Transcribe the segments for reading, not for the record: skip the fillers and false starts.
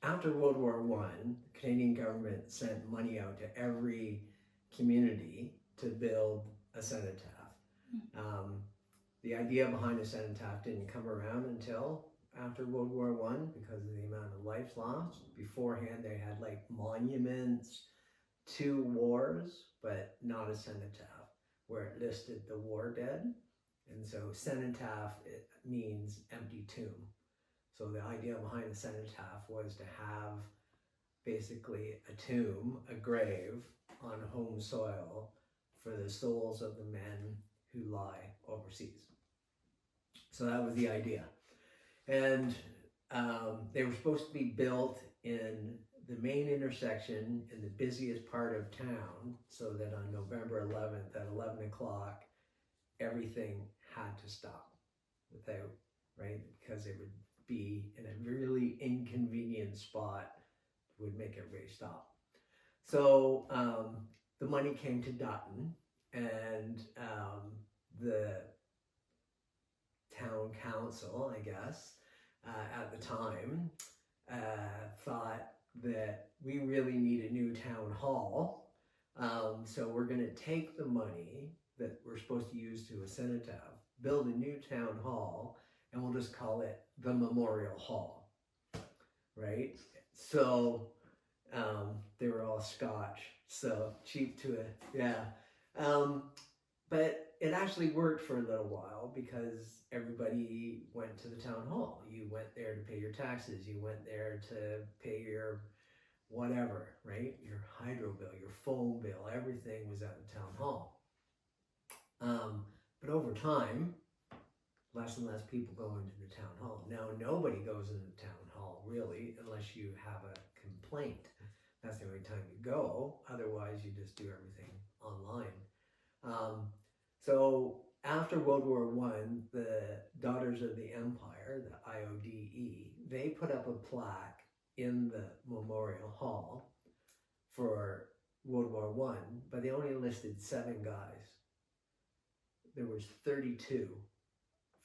after World War One, the Canadian government sent money out to every community to build a cenotaph. The idea behind a cenotaph didn't come around until after World War One because of the amount of lives lost. Beforehand, they had like monuments to wars, but not a cenotaph, where it listed the war dead. And so cenotaph, it means empty tomb. So the idea behind the cenotaph was to have basically a tomb, a grave on home soil for the souls of the men who lie overseas. So that was the idea. And they were supposed to be built in the main intersection in the busiest part of town, so that on November 11th at 11 o'clock, everything had to stop without, right? Because it would be in a really inconvenient spot, would make everybody stop. So the money came to Dutton, and the town council, I guess, at the time, thought that we really need a new town hall. So we're going to take the money that we're supposed to use to a cenotaph, build a new town hall, and we'll just call it the Memorial Hall, right? So they were all Scotch, so cheap to it, yeah. But it actually worked for a little while because everybody went to the town hall. You went there to pay your taxes. You went there to pay your whatever, right? Your hydro bill, your phone bill, everything was at the town hall. But over time, less and less people go into the town hall. Now, nobody goes into the town hall, really, unless you have a complaint. That's the only time you go. Otherwise, you just do everything online. So after World War One, the Daughters of the Empire, the IODE, they put up a plaque in the Memorial Hall for World War One, but they only listed 7 guys. There was 32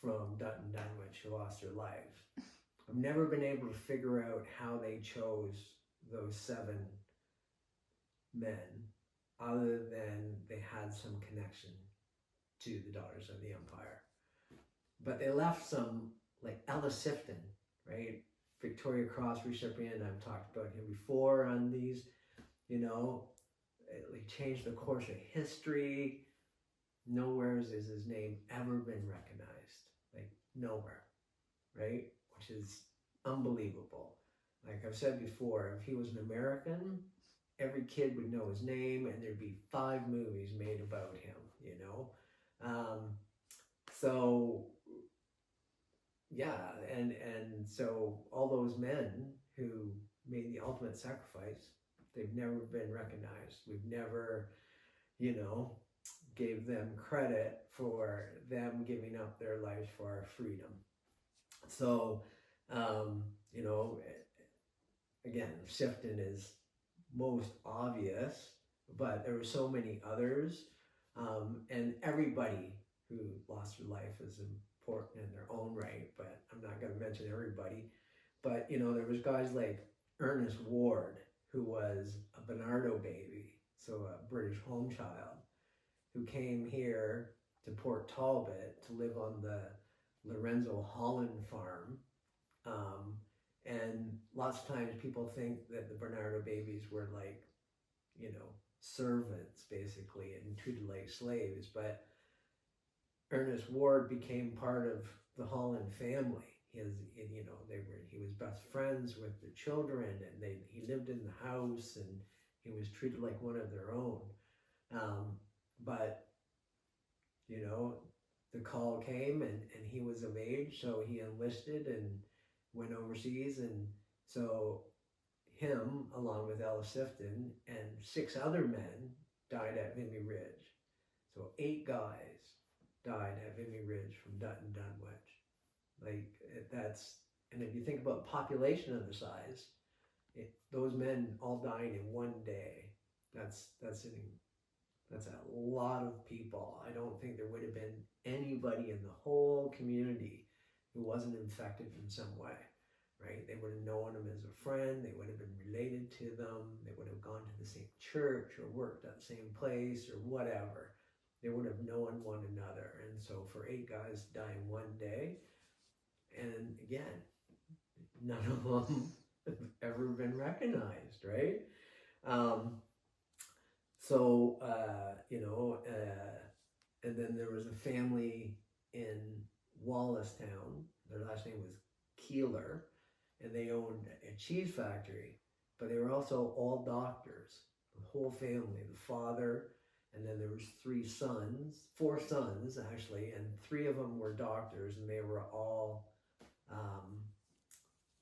from Dutton Dunwich who lost their lives. I've never been able to figure out how they chose those 7 men, other than they had some connection to the Daughters of the Empire. But they left some, like Ella Sifton, right? Victoria Cross recipient, I've talked about him before on these, you know, it changed the course of history. Nowhere has his name ever been recognized, like nowhere, right? Which is unbelievable. Like I've said before, if he was an American, every kid would know his name and there'd be 5 movies made about him, you know? So yeah, and so all those men who made the ultimate sacrifice, they've never been recognized. We've never, you know, gave them credit for them giving up their lives for our freedom. So, you know, again, Sifton is most obvious, but there were so many others, and everybody who lost their life is important in their own right, but I'm not going to mention everybody. But, you know, there was guys like Ernest Ward, who was a Bernardo baby, so a British home child, who came here to Port Talbot to live on the Lorenzo Holland farm. And lots of times people think that the Bernardo babies were like, you know, servants basically and treated like slaves, but Ernest Ward became part of the Holland family. He was best friends with the children, and he lived in the house, and he was treated like one of their own. But, you know, the call came and he was of age, so he enlisted and went overseas. And so him, along with Ella Sifton and 6 other men, died at Vimy Ridge. So 8 guys died at Vimy Ridge from Dutton Dunwich. Like, and if you think about the population of the size, those men all dying in one day, that's a lot of people. I don't think there would have been anybody in the whole community who wasn't infected in some way, right? They would have known him as a friend, they would have been related to them, they would have gone to the same church or worked at the same place or whatever. They would have known one another. And so for 8 guys to die in one day, and again, none of them have ever been recognized, right? And then there was a family in Wallacestown. Their last name was Keeler, and they owned a cheese factory, but they were also all doctors. The whole family, the father, and then there was 4 sons actually, and 3 of them were doctors, and they were all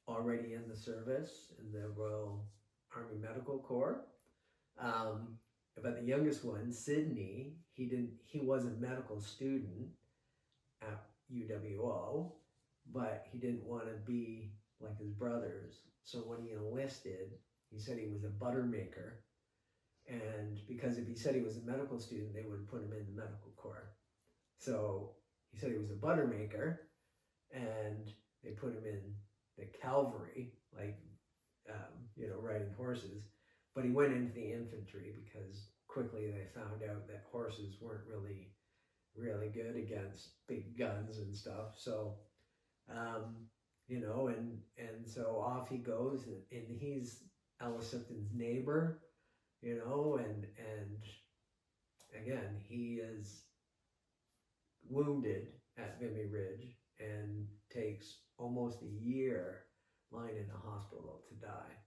already in the service in the Royal Army Medical Corps. But the youngest one, Sydney, he was a medical student at UWO, but he didn't want to be like his brothers. So when he enlisted, he said he was a butter maker. And because if he said he was a medical student, they would put him in the medical corps. So he said he was a butter maker, and they put him in the cavalry, like, riding horses. But he went into the infantry because quickly they found out that horses weren't really good against big guns and stuff. So, and so off he goes, and he's Ellis Sifton's neighbor, and again, he is wounded at Vimy Ridge and takes almost a year lying in a hospital to die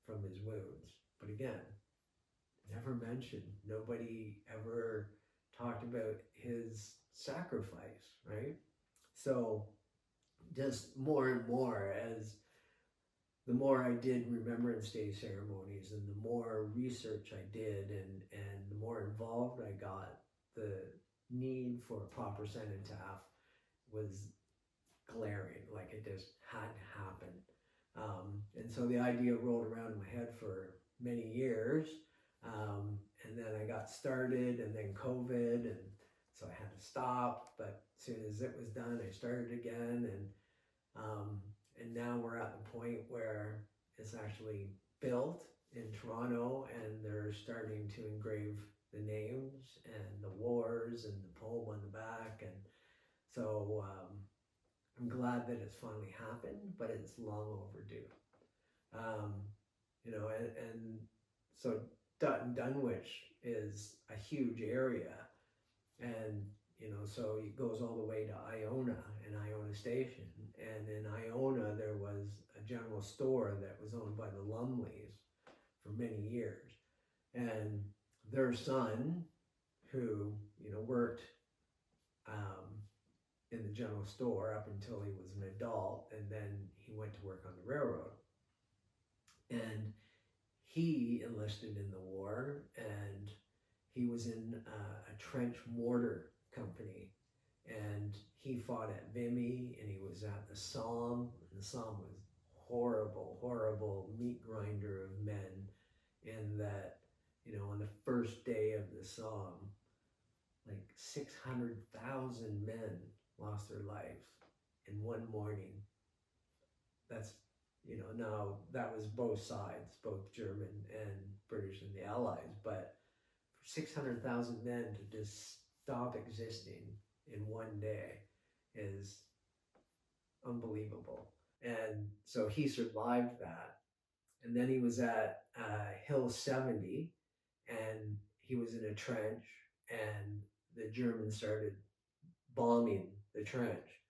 from his wounds. But again, never mentioned. Nobody ever talked about his sacrifice, right? So just more and more, as the more I did Remembrance Day ceremonies and the more research I did and the more involved I got, the need for a proper cenotaph was glaring, like it just had to happen. And so the idea rolled around in my head for many years, and then I got started, and then COVID, and so I had to stop. But as soon as it was done, I started again, and now we're at the point where it's actually built in Toronto, and they're starting to engrave the names and the wars and the poem on the back, and so I'm glad that it's finally happened, but it's long overdue. And so Dutton Dunwich is a huge area, and so it goes all the way to Iona and Iona Station, and in Iona there was a general store that was owned by the Lumleys for many years, and their son, who worked in the general store up until he was an adult, and then he went to work on the railroad. And he enlisted in the war, and he was in a trench mortar company, and he fought at Vimy, and he was at the Somme, and the Somme was horrible meat grinder of men, in that, on the first day of the Somme, like 600,000 men lost their life in one morning. That's, now that was both sides, both German and British and the Allies, but for 600,000 men to just stop existing in one day is unbelievable. And so he survived that. And then he was at Hill 70, and he was in a trench, and the Germans started bombing the trench,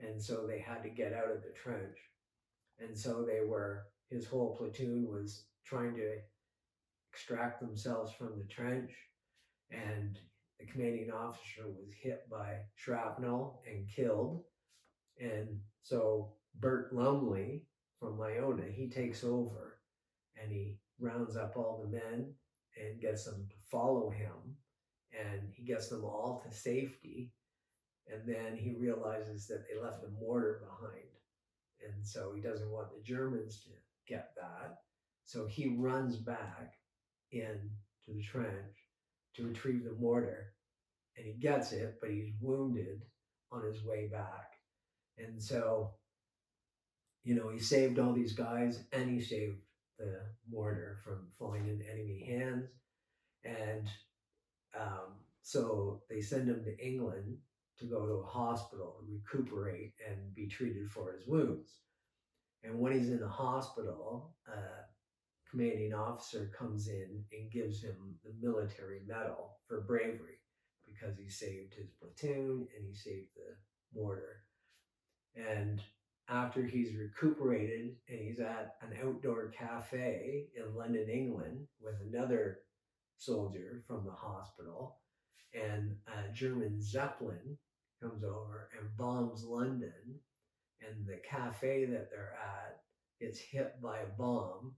and so they had to get out of the trench, and so his whole platoon was trying to extract themselves from the trench, and the commanding officer was hit by shrapnel and killed. And so Bert Lumley from Iona, he takes over, and he rounds up all the men and gets them to follow him, and he gets them all to safety. And then he realizes that they left a mortar behind. And so he doesn't want the Germans to get that. So he runs back into the trench to retrieve the mortar. And he gets it, but he's wounded on his way back. And so he saved all these guys, and he saved the mortar from falling into enemy hands. And so they send him to England to go to a hospital to recuperate and be treated for his wounds. And when he's in the hospital, a commanding officer comes in and gives him the military medal for bravery because he saved his platoon and he saved the mortar. And after he's recuperated and he's at an outdoor cafe in London, England, with another soldier from the hospital, and a German Zeppelin comes over and bombs London, and the cafe that they're at gets hit by a bomb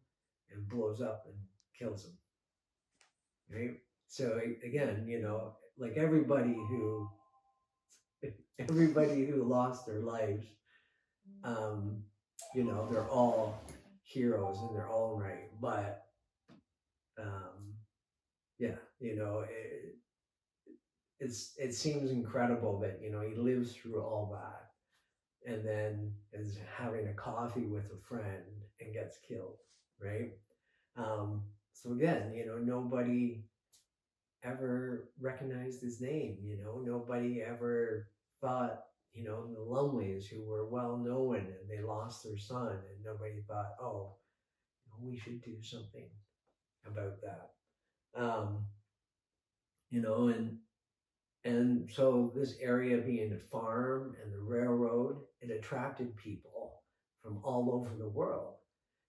and blows up and kills them. Right? So again, like everybody who lost their lives, they're all heroes in their own right. But yeah, it seems incredible that he lives through all that, and then is having a coffee with a friend and gets killed, right? So again, nobody ever recognized his name. Nobody ever thought, the Lumleys, who were well known and they lost their son, and nobody thought, oh, we should do something about that. And so this area being a farm and the railroad, it attracted people from all over the world.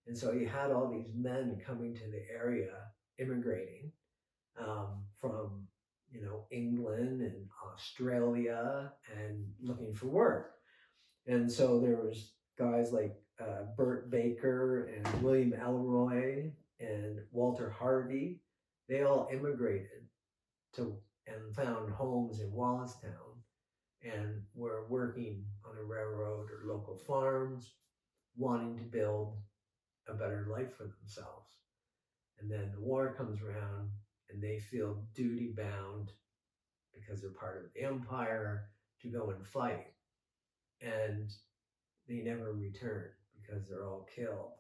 And so you had all these men coming to the area, immigrating from, England and Australia, and looking for work. And so there was guys like Burt Baker and William Elroy and Walter Harvey. They all immigrated and found homes in Wallacestown and were working on a railroad or local farms, wanting to build a better life for themselves. And then the war comes around and they feel duty bound because they're part of the empire to go and fight. And they never return because they're all killed.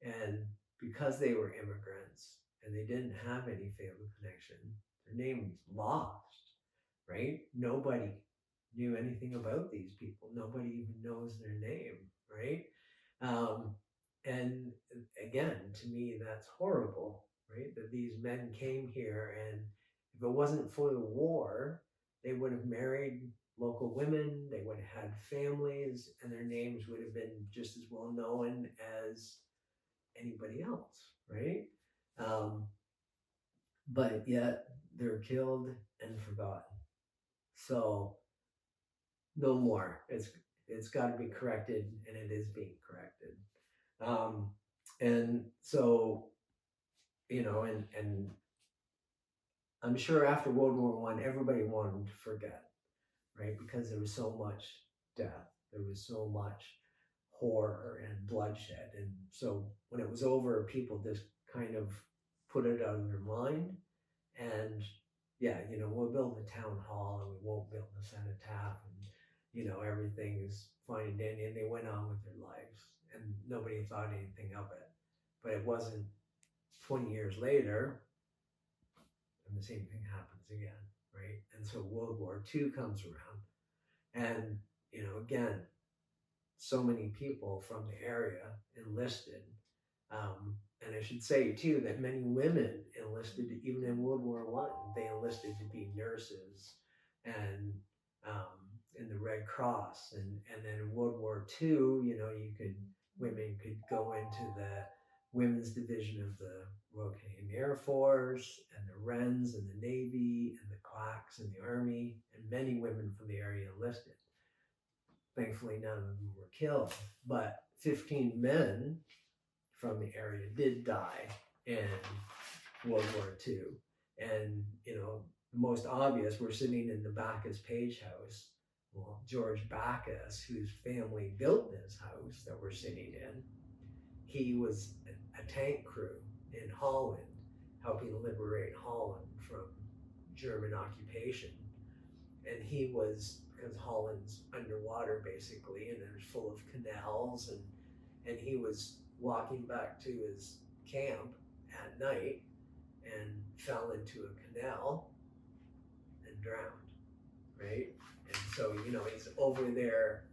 And because they were immigrants and they didn't have any family connection, their name was lost, right? Nobody knew anything about these people. Nobody even knows their name, right? And again, to me, that's horrible, right? That these men came here, and if it wasn't for the war, they would have married local women, they would have had families, and their names would have been just as well known as anybody else, right? But yet they're killed and forgotten. So no more. It's got to be corrected, and it is being corrected. And so, and I'm sure after World War I, everybody wanted to forget, right? Because there was so much death, there was so much horror and bloodshed. And so when it was over, people just kind of put it out of their mind. And yeah, we'll build a town hall and we won't build a cenotaph, and everything is fine and dandy, and they went on with their lives and nobody thought anything of it. But it wasn't 20 years later and the same thing happens again, right? And so World War II comes around, and again, so many people from the area enlisted. And I should say too that many women enlisted even in World War I. They enlisted to be nurses and in the Red Cross, and then in World War II, women could go into the women's division of the Royal Canadian Air Force, and the Wrens in the Navy, and the Quacks in the Army, and many women from the area enlisted. Thankfully, none of them were killed, but 15 men from the area did die in World War II. And, the most obvious, we're sitting in the Backus-Page house. Well, George Backus, whose family built this house that we're sitting in, he was a tank crew in Holland, helping liberate Holland from German occupation. And he was, because Holland's underwater basically, and it's full of canals, and and he was walking back to his camp at night and fell into a canal and drowned, right? And so, you know, he's over there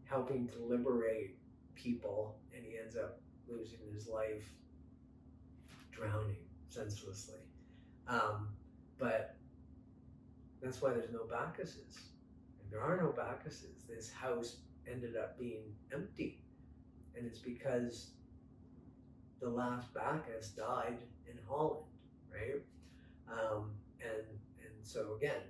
helping to liberate people, and he ends up losing his life drowning senselessly. But that's why there's no Backuses. And there are no Backuses. This house ended up being empty. And it's because the last Backus died in Holland, right? And so again,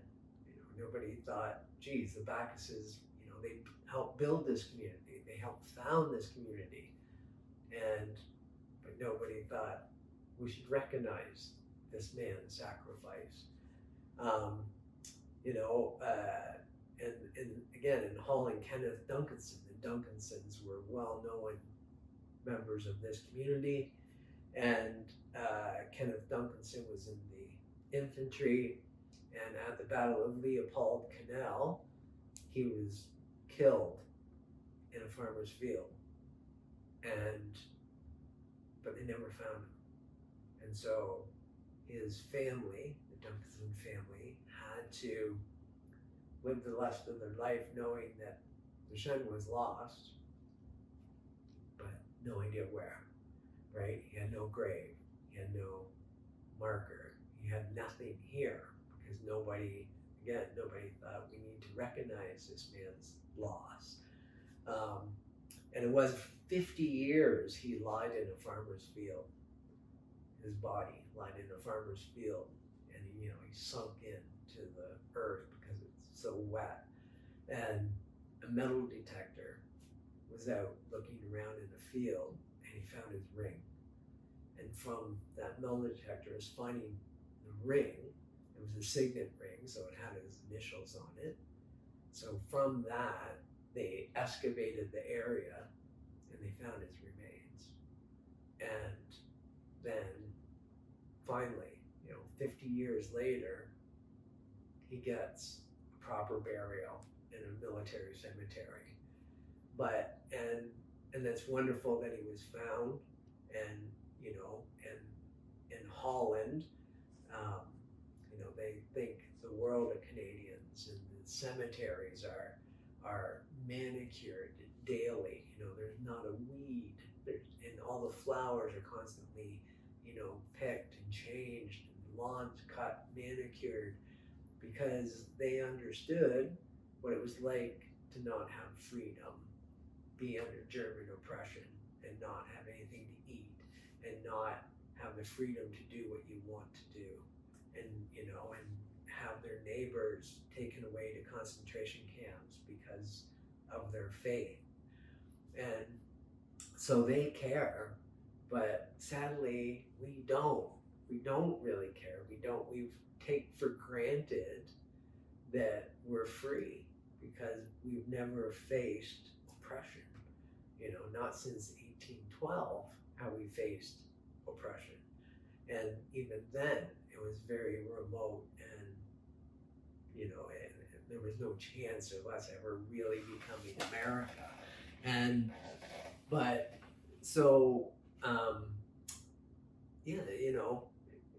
you know, nobody thought, geez, the Backuses, you know, they helped build this community. They helped found this community. But nobody thought we should recognize this man's sacrifice. You know, and again, in Holland, Kenneth Duncanson, the Duncansons were well-known members of this community, and Kenneth Duncanson was in the infantry, and at the Battle of Leopold Canal, he was killed in a farmer's field, but they never found him. And so his family, the Duncanson family, had to live the rest of their life knowing that their son was lost, but no idea where, right? He had no grave, he had no marker, he had nothing here, because nobody thought we need to recognize this man's loss. And it was 50 years he lied in a farmer's field. His body lied in a farmer's field, and he sunk into the earth because it's so wet. And a metal detector was out looking around in the field, and he found his ring. And from that metal detector is finding the ring. It was a signet ring, so it had his initials on it. So from that, they excavated the area and they found his remains. And then finally, 50 years later, he gets a proper burial in a military cemetery. And that's wonderful that he was found, and in Holland, they think the world of Canadians, and the cemeteries are manicured daily. There's not a weed, and all the flowers are constantly, picked and changed, and lawns cut, manicured, because they understood what it was like to not have freedom, be under German oppression, and not have anything to eat, and not have the freedom to do what you want to do, and have their neighbors taken away to concentration camps because of their faith. And so they care, but sadly we don't really care. We take for granted that we're free because we've never faced oppression. Not since 1812 have we faced oppression. And even then, it was very remote, and and there was no chance of us ever really becoming America.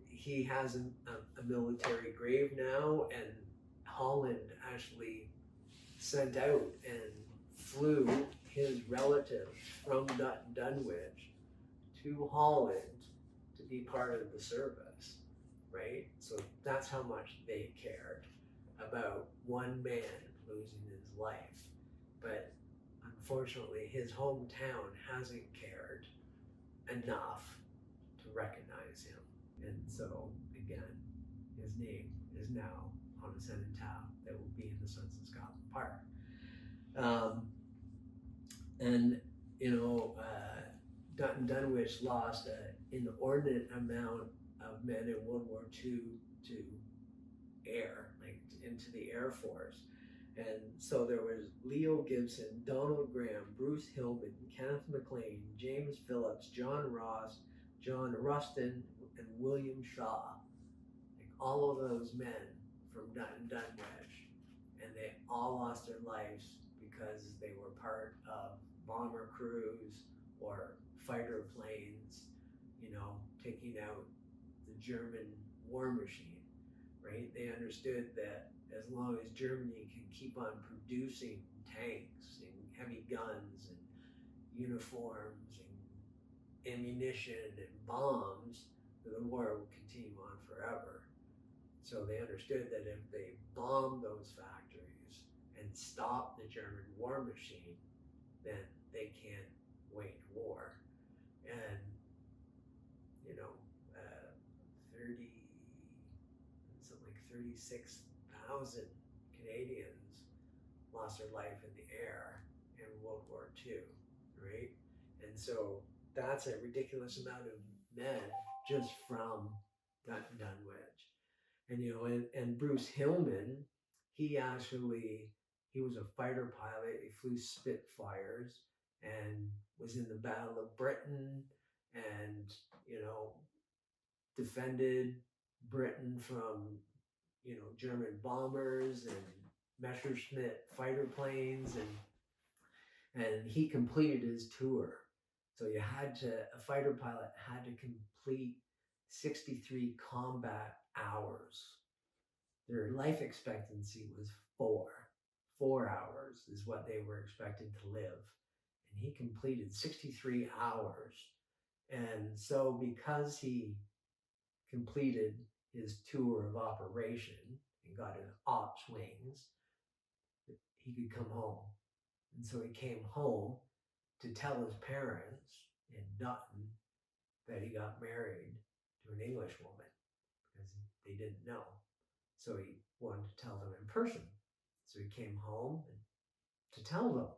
He has a military grave now, and Holland actually sent out and flew his relatives from Dutton Dunwich to Holland to be part of the service, right? So that's how much they cared about one man losing his life. But unfortunately, his hometown hasn't cared enough to recognize him. And so, again, his name is now on a cenotaph that will be in the Sons of Scotland Park. Dutton Dunwich lost an inordinate amount of men in World War II to air, into the Air Force. And so there was Leo Gibson, Donald Graham, Bruce Hillman, Kenneth McLean, James Phillips, John Ross, John Rustin, and William Shaw. All of those men from Dutton Dunwich, and they all lost their lives because they were part of bomber crews or fighter planes, taking out the German war machine, right? They understood that as long as Germany can keep on producing tanks and heavy guns and uniforms and ammunition and bombs, the war would continue on forever. So they understood that if they bombed those factories and stopped the German war machine, then they can't wage war. And, 30, something like 36,000 Canadians lost their life in the air in World War II, right? And so that's a ridiculous amount of men just from Dutton Dunwich. And Bruce Hillman, he was a fighter pilot. He flew Spitfires and was in the Battle of Britain and, defended Britain from, German bombers and Messerschmitt fighter planes, and he completed his tour. So a fighter pilot had to complete 63 combat hours. Their life expectancy was 4 hours is what they were expected to live. And he completed 63 hours. And so because he completed his tour of operation and got his ops wings, he could come home. And so he came home to tell his parents in Dutton that he got married to an English woman because they didn't know. So he wanted to tell them in person. So he came home to tell them.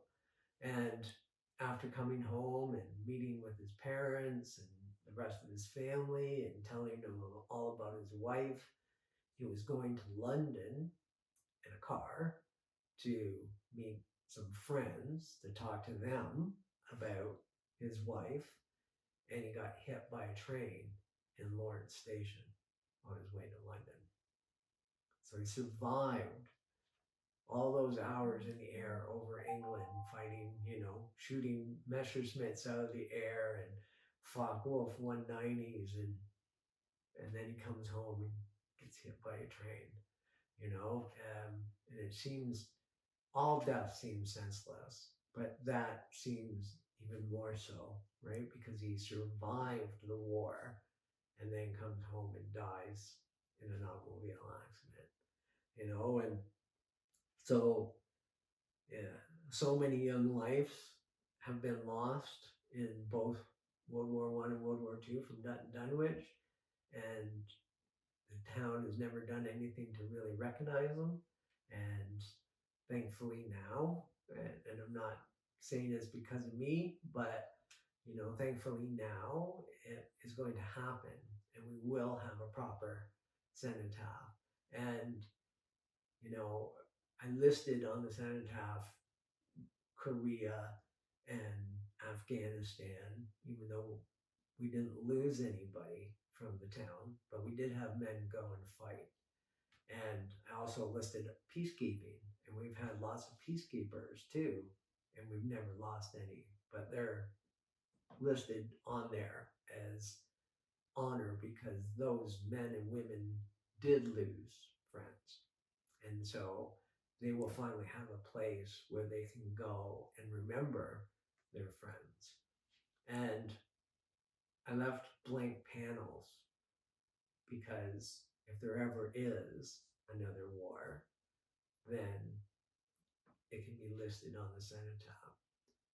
And after coming home and meeting with his parents and the rest of his family and telling them all about his wife, he was going to London in a car to meet some friends to talk to them about his wife, and he got hit by a train in Lawrence Station on his way to London. So he survived all those hours in the air over England, fighting, shooting Messerschmitts out of the air and Focke-Wulf 190s, and then he comes home and gets hit by a train, and it seems, all death seems senseless, but that seems even more so, right? Because he survived the war and then comes home and dies in an automobile accident, and so, yeah, so many young lives have been lost in both World War I and World War II from Dutton Dunwich, and the town has never done anything to really recognize them. And thankfully now, and I'm not saying it's because of me, but thankfully now it is going to happen, and we will have a proper cenotaph. And I listed on the cenotaph Korea and Afghanistan, even though we didn't lose anybody from the town, but we did have men go and fight. And I also listed peacekeeping, and we've had lots of peacekeepers too, and we've never lost any, but they're listed on there as honor because those men and women did lose friends. And so they will finally have a place where they can go and remember their friends. And I left blank panels because if there ever is another war, then it can be listed on the cenotaph.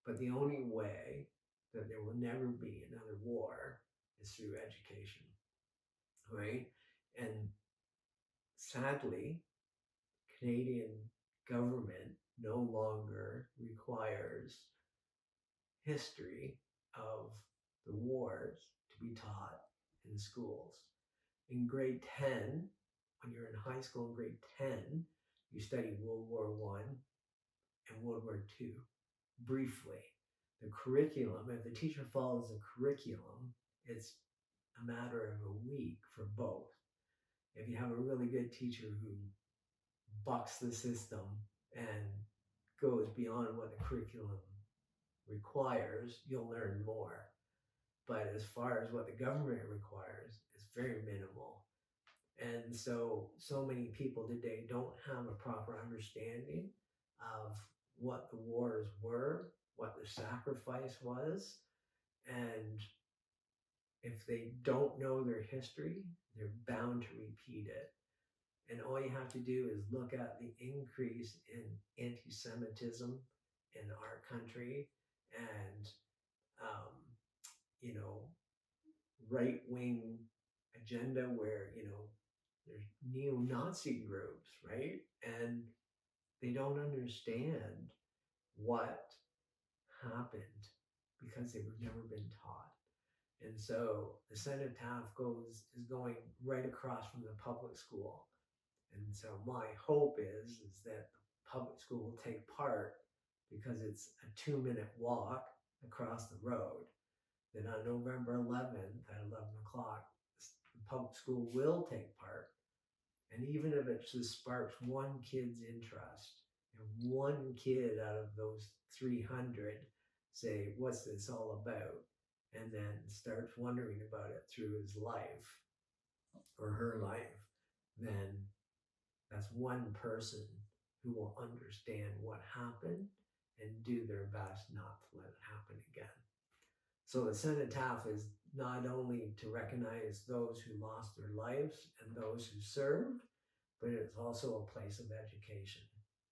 But the only way that there will never be another war is through education, right? And sadly, Canadian government no longer requires history of the wars to be taught in schools. In grade 10, when you're in high school in grade 10, you study World War I and World War II briefly. The curriculum, if the teacher follows the curriculum, it's a matter of a week for both. If you have a really good teacher who bucks the system and goes beyond what the curriculum requires, you'll learn more. But as far as what the government requires, it's very minimal. And so many people today don't have a proper understanding of what the wars were, what the sacrifice was, and if they don't know their history, they're bound to repeat it. And all you have to do is look at the increase in anti-Semitism in our country and, um, you know, right-wing agenda where, there's neo-Nazi groups, right? And they don't understand what happened because they were never been taught. And so the Cenotaph is going right across from the public school. And so my hope is that the public school will take part because it's a 2-minute walk across the road. Then on November 11th at 11 o'clock, the public school will take part. And even if it just sparks one kid's interest, and one kid out of those 300 say, what's this all about? And then starts wondering about it through his life or her life, then that's one person who will understand what happened and do their best not to let it happen again. So the Cenotaph is not only to recognize those who lost their lives and those who served, but it's also a place of education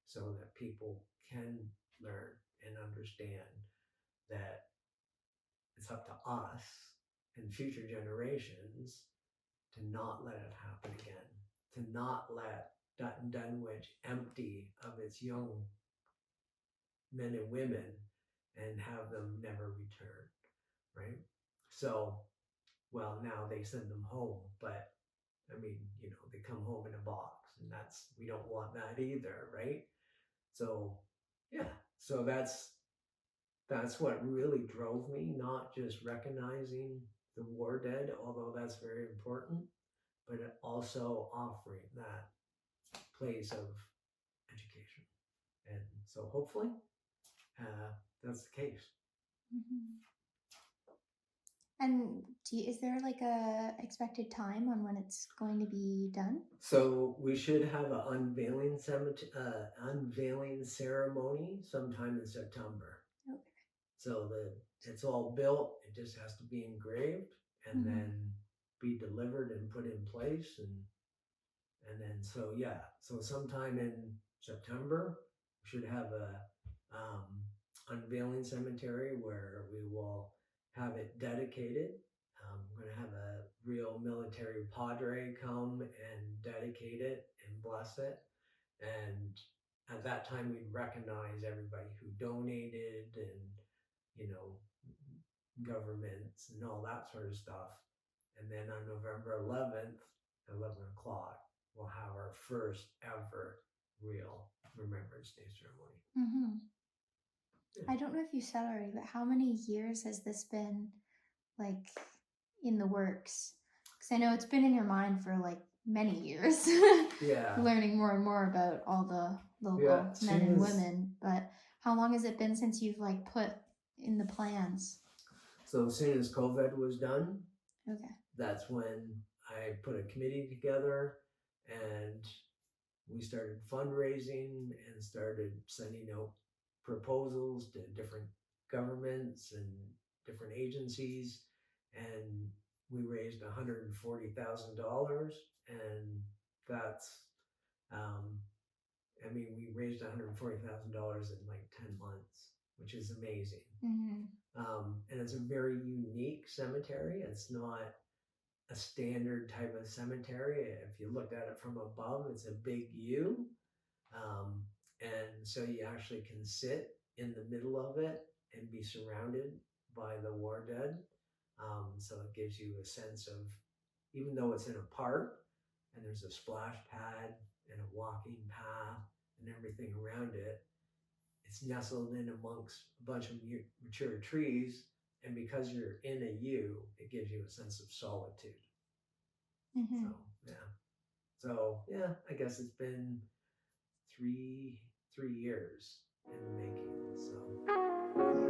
so that people can learn and understand that it's up to us and future generations to not let it happen again, to not let Dutton Dunwich empty of its young men and women and have them never return, right? So, well, now they send them home, but I mean, they come home in a box, and we don't want that either, right? So, yeah, so that's what really drove me, not just recognizing the war dead, although that's very important, but also offering that place of education. And so hopefully that's the case. Mm-hmm. And is there like a expected time on when it's going to be done? So we should have an unveiling ceremony sometime in September. Okay. So it's all built. It just has to be engraved and Mm-hmm. then be delivered and put in place. And then so sometime in September we should have a unveiling cemetery where we will have it dedicated. We're going to have a real military padre come and dedicate it and bless it. And at that time, we'd recognize everybody who donated and, governments and all that sort of stuff. And then on November 11th, 11 o'clock, we'll have our first ever real Remembrance Day ceremony. Mm-hmm. Yeah. I don't know if you said already, but how many years has this been like in the works? Because I know it's been in your mind for like many years. Yeah. Learning more and more about all the local men and women. But how long has it been since you've like put in the plans? So as soon as COVID was done, okay, that's when I put a committee together and we started fundraising and started sending out proposals to different governments and different agencies, and we raised $140,000, and that's we raised $140,000 in like 10 months, which is amazing. Mm-hmm. And it's a very unique cemetery. It's not a standard type of cemetery. If you looked at it from above, it's a big U. And so you actually can sit in the middle of it and be surrounded by the war dead. So it gives you a sense of, even though it's in a park and there's a splash pad and a walking path and everything around it, it's nestled in amongst a bunch of mature trees. And because you're in a U, it gives you a sense of solitude. Mm-hmm. So I guess it's been three years in the making. So